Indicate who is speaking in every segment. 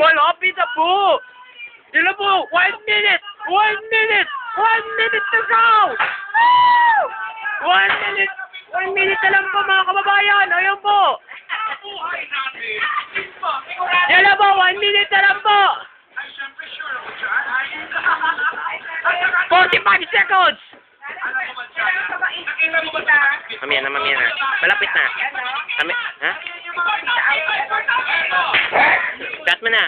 Speaker 1: Malapit na po! Yun na po! 1 minute! 1 minute! 1 minute to go! Woo! 1 minute! 1 minute na lang po mga kababayan! Ayun po! Yan na po! 1 minute na lang po! 45 seconds! Mamaya na. Malapit na. Ha? Chat mo na.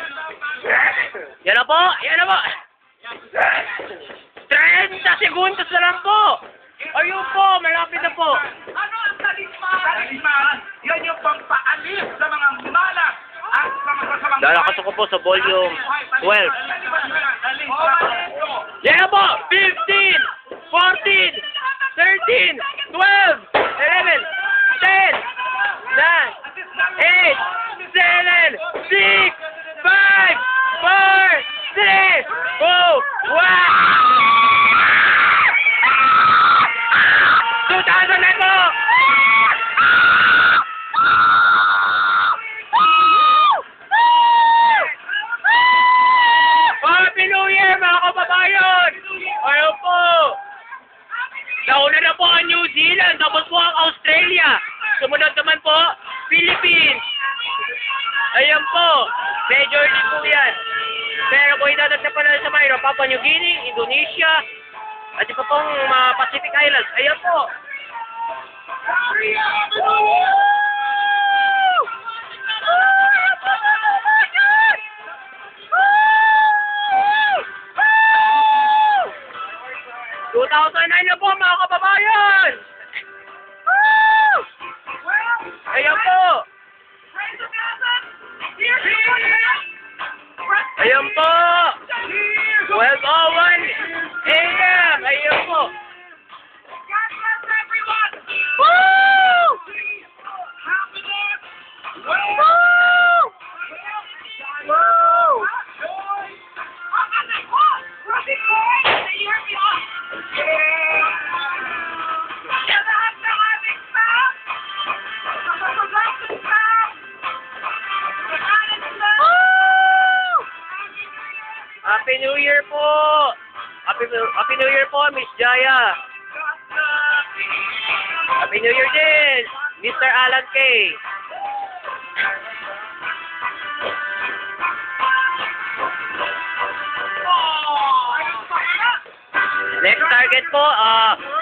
Speaker 1: Yan na po! 30 segundos na lang po! Ayun po! Malapit na po!
Speaker 2: Ano ang talisman? Yan yung pampaalis sa mga malas at sa mga kasamang...
Speaker 1: Lalakas ako po sa volume 12. Yan na po! 15! 14! 13! 12! 11! 10! 9! 8! 7! 6! 5! 4! 3! 2! 1! Happy New Year mga kababayan! Ayun po! Nauna na po ang New Zealand, tapos po ang Australia. Sumunod naman po, Philippines. Ayan po, major league po yan. Pero po idadag na pala sa mayroon, Papua New Guinea, Indonesia, at iba pong mga Pacific Islands. Ayan po. Na po mga kababayan! Ayan po! Ayan po! 12:01 AM! Ayan po! Woo! Happy New Year po! Happy New Year po, Miss Jaya! Happy New Year din, Mr. Alan K. Next target po,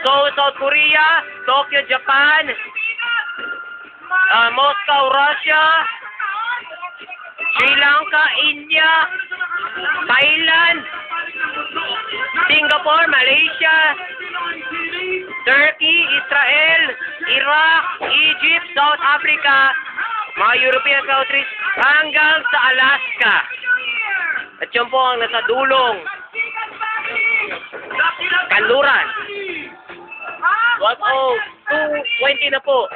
Speaker 1: Seoul, South Korea, Tokyo, Japan, Moscow, Russia, Sri Lanka, India, Thailand, Singapore, Malaysia, Turkey, Israel, Iraq, Egypt, South Africa, mga European countries, hanggang sa Alaska. At yun po ang nasa dulong kanluran. 1:02:20 na po.